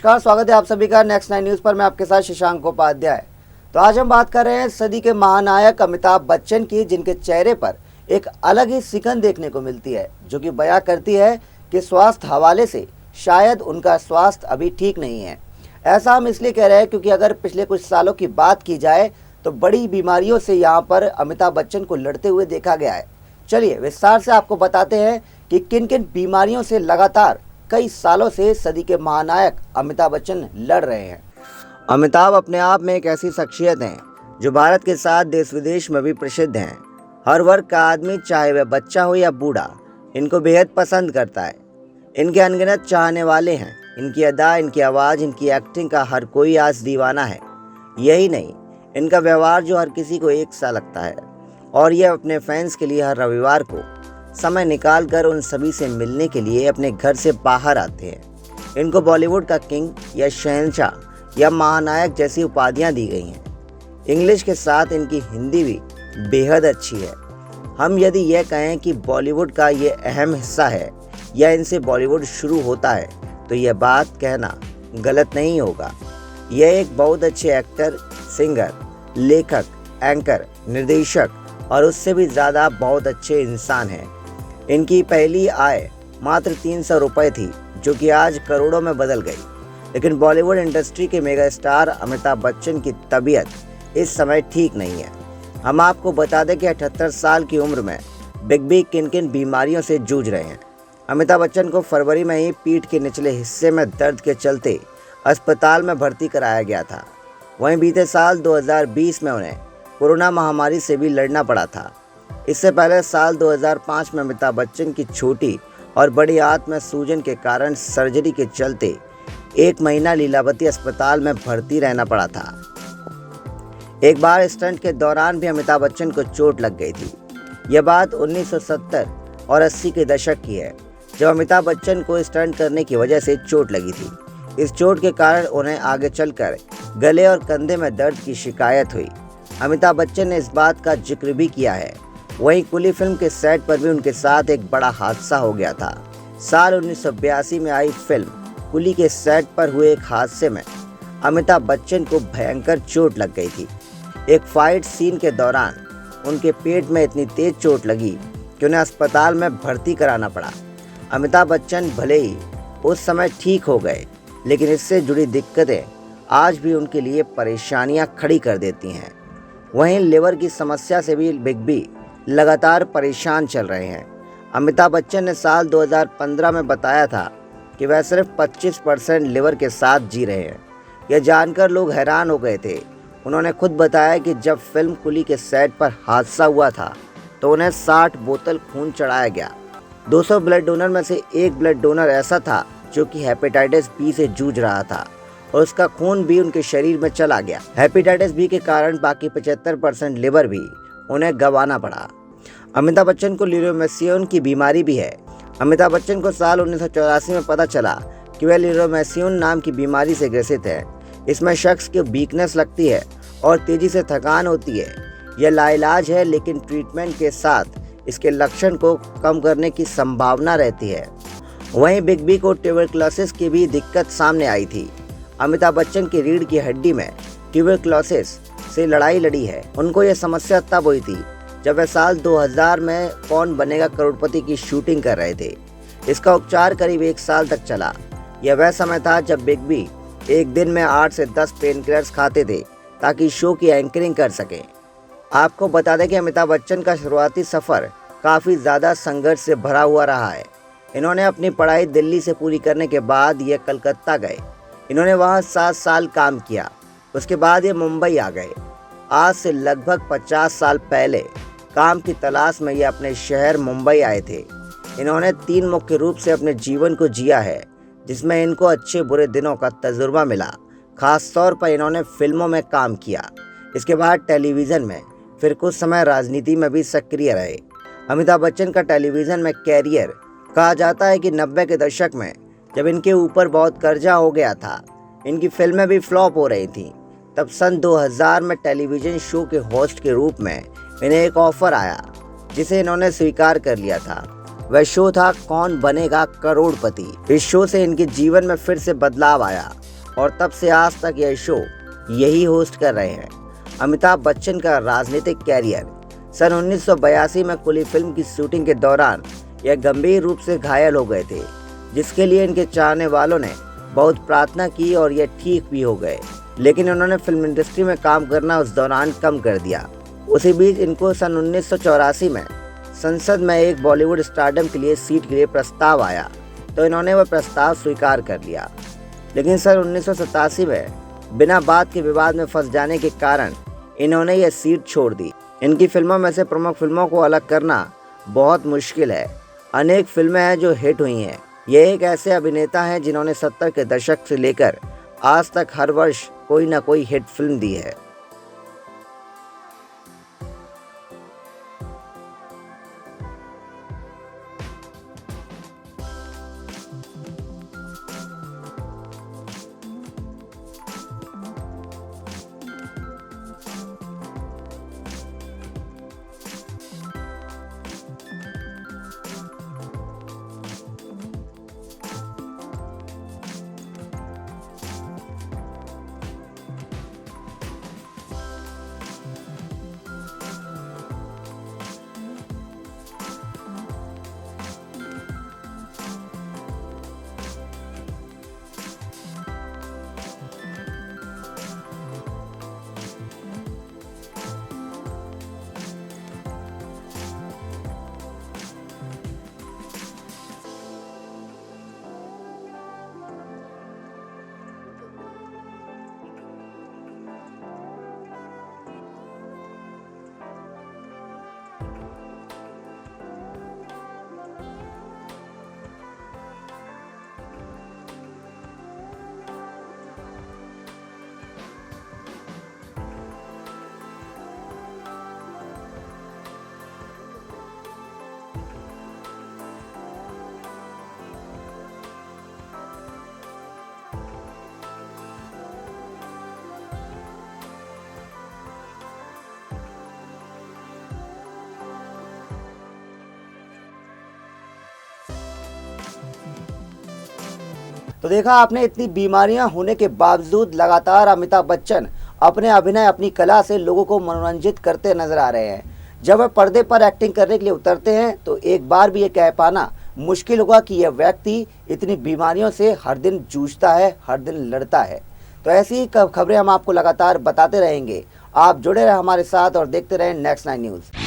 नमस्कार, स्वागत है आप सभी का नेक्स्ट 9 न्यूज़ पर। मैं आपके साथ शशांक उपाध्याय। तो आज हम बात कर रहे हैं सदी के महानायक अमिताभ बच्चन की, जिनके चेहरे पर एक अलग ही सिकन देखने को मिलती है, जो कि बयां करती है कि स्वास्थ्य हवाले से शायद उनका स्वास्थ्य अभी ठीक नहीं है। ऐसा हम इसलिए कह रहे हैं क्योंकि अगर पिछले कुछ सालों की बात की जाए तो बड़ी बीमारियों से यहाँ पर अमिताभ बच्चन को लड़ते हुए देखा गया है। चलिए विस्तार से आपको बताते हैं कि किन किन बीमारियों से लगातार कई सालों से सदी के महानायक अमिताभ बच्चन लड़ रहे हैं। अमिताभ अपने आप में एक ऐसी शख्सियत हैं जो भारत के साथ देश विदेश में भी प्रसिद्ध हैं। हर वर्ग का आदमी, चाहे वह बच्चा हो या बूढ़ा, इनको बेहद पसंद करता है। इनके अनगिनत चाहने वाले हैं। इनकी अदा, इनकी आवाज़, इनकी एक्टिंग का हर कोई आज दीवाना है। यही नहीं, इनका व्यवहार जो हर किसी को एक सा लगता है, और ये अपने फैंस के लिए हर रविवार को समय निकाल कर उन सभी से मिलने के लिए अपने घर से बाहर आते हैं। इनको बॉलीवुड का किंग या शहंशाह या महानायक जैसी उपाधियां दी गई हैं। इंग्लिश के साथ इनकी हिंदी भी बेहद अच्छी है। हम यदि यह कहें कि बॉलीवुड का ये अहम हिस्सा है या इनसे बॉलीवुड शुरू होता है, तो यह बात कहना गलत नहीं होगा। यह एक बहुत अच्छे एक्टर, सिंगर, लेखक, एंकर, निर्देशक और उससे भी ज़्यादा बहुत अच्छे इंसान हैं। इनकी पहली आय मात्र 300 रुपये थी, जो कि आज करोड़ों में बदल गई। लेकिन बॉलीवुड इंडस्ट्री के मेगा स्टार अमिताभ बच्चन की तबीयत इस समय ठीक नहीं है। हम आपको बता दें कि 78 साल की उम्र में बिग बी किन किन बीमारियों से जूझ रहे हैं। अमिताभ बच्चन को फरवरी में ही पीठ के निचले हिस्से में दर्द के चलते अस्पताल में भर्ती कराया गया था। वहीं बीते साल 2020 में उन्हें कोरोना महामारी से भी लड़ना पड़ा था। इससे पहले साल 2005 में अमिताभ बच्चन की छोटी और बड़ी आंत में सूजन के कारण सर्जरी के चलते 1 महीना लीलावती अस्पताल में भर्ती रहना पड़ा था। एक बार स्टंट के दौरान भी अमिताभ बच्चन को चोट लग गई थी। यह बात 1970 और 80 के दशक की है, जब अमिताभ बच्चन को स्टंट करने की वजह से चोट लगी थी। इस चोट के कारण उन्हें आगे चलकर गले और कंधे में दर्द की शिकायत हुई। अमिताभ बच्चन ने इस बात का जिक्र भी किया है। वहीं कुली फिल्म के सेट पर भी उनके साथ एक बड़ा हादसा हो गया था। साल 1982 में आई फिल्म कुली के सेट पर हुए एक हादसे में अमिताभ बच्चन को भयंकर चोट लग गई थी। एक फाइट सीन के दौरान उनके पेट में इतनी तेज चोट लगी कि उन्हें अस्पताल में भर्ती कराना पड़ा। अमिताभ बच्चन भले ही उस समय ठीक हो गए, लेकिन इससे जुड़ी दिक्कतें आज भी उनके लिए परेशानियां खड़ी कर देती हैं। वहीं लिवर की समस्या से भी बिग बी लगातार परेशान चल रहे हैं। अमिताभ बच्चन ने साल 2015 में बताया था कि वह सिर्फ 25% लिवर के साथ जी रहे हैं। यह जानकर लोग हैरान हो गए थे। उन्होंने खुद बताया कि जब फिल्म कुली के सेट पर हादसा हुआ था तो उन्हें 60 बोतल खून चढ़ाया गया। 200 ब्लड डोनर में से एक ब्लड डोनर ऐसा था जो कि हेपेटाइटिस बी से जूझ रहा था और उसका खून भी उनके शरीर में चला गया। हेपेटाइटिस बी के कारण बाकी 75% लिवर भी उन्हें गंवाना पड़ा। अमिताभ बच्चन को लीरोमेसियन की बीमारी भी है। अमिताभ बच्चन को साल 1984 में पता चला कि वह लीरोमेसियन नाम की बीमारी से ग्रसित है। इसमें शख्स की वीकनेस लगती है और तेजी से थकान होती है। यह लाइलाज है, लेकिन ट्रीटमेंट के साथ इसके लक्षण को कम करने की संभावना रहती है। वहीं बिग बी को ट्यूबरक्लोसिस की भी दिक्कत सामने आई थी। अमिताभ बच्चन की रीढ़ की हड्डी में ट्यूबरक्लोसिस से लड़ाई लड़ी है। उनको यह समस्या तब हुई थी जब वे साल 2000 में कौन बनेगा करोड़पति की शूटिंग कर रहे थे। इसका उपचार करीब 1 साल तक चला। यह वह समय था जब बिग बी एक दिन में 8 से 10 पेन किलर्स खाते थे ताकि शो की एंकरिंग कर सकें। आपको बता दें कि अमिताभ बच्चन का शुरुआती सफ़र काफ़ी ज़्यादा संघर्ष से भरा हुआ रहा है। इन्होंने अपनी पढ़ाई दिल्ली से पूरी करने के बाद ये कलकत्ता गए। इन्होंने वहाँ 7 साल काम किया। उसके बाद ये मुंबई आ गए। आज से लगभग 50 साल पहले काम की तलाश में ये अपने शहर मुंबई आए थे। इन्होंने 3 मुख्य रूप से अपने जीवन को जिया है, जिसमें इनको अच्छे बुरे दिनों का तजुर्बा मिला। खास तौर पर इन्होंने फिल्मों में काम किया। इसके बाद टेलीविज़न में, फिर कुछ समय राजनीति में भी सक्रिय रहे। अमिताभ बच्चन का टेलीविज़न में कैरियर कहा जाता है कि 90 के दशक में जब इनके ऊपर बहुत कर्जा हो गया था, इनकी फिल्में भी फ्लॉप हो रही थीं, तब सन 2000 में टेलीविज़न शो के होस्ट के रूप में इन्हें एक ऑफ़र आया, जिसे इन्होंने स्वीकार कर लिया था। वह शो था कौन बनेगा करोड़पति। इस शो से इनके जीवन में फिर से बदलाव आया और तब से आज तक यह शो यही होस्ट कर रहे हैं। अमिताभ बच्चन का राजनीतिक कैरियर। सन 1982 में खुली फिल्म की शूटिंग के दौरान यह गंभीर रूप से घायल हो गए थे, जिसके लिए इनके चाहने वालों ने बहुत प्रार्थना की और ये ठीक भी हो गए। लेकिन उन्होंने फिल्म इंडस्ट्री में काम करना उस दौरान कम कर दिया। उसी बीच इनको सन 1984 में संसद में एक बॉलीवुड स्टारडम के लिए सीट के लिए प्रस्ताव आया, तो इन्होंने वह प्रस्ताव स्वीकार कर लिया। लेकिन सन 1987 में बिना बात के विवाद में फंस जाने के कारण इन्होंने यह सीट छोड़ दी। इनकी फिल्मों में से प्रमुख फिल्मों को अलग करना बहुत मुश्किल है। अनेक फिल्में हैं जो हिट हुई हैं। ये एक ऐसे अभिनेता हैं जिन्होंने 70 के दशक से लेकर आज तक हर वर्ष कोई ना कोई हिट फिल्म दी है। तो देखा आपने, इतनी बीमारियां होने के बावजूद लगातार अमिताभ बच्चन अपने अभिनय, अपनी कला से लोगों को मनोरंजित करते नजर आ रहे हैं। जब वह पर्दे पर एक्टिंग करने के लिए उतरते हैं तो एक बार भी ये कह पाना मुश्किल होगा कि यह व्यक्ति इतनी बीमारियों से हर दिन जूझता है, हर दिन लड़ता है। तो ऐसी ही खबरें हम आपको लगातार बताते रहेंगे। आप जुड़े रहे हमारे साथ और देखते रहें नेक्स्ट 9 न्यूज़।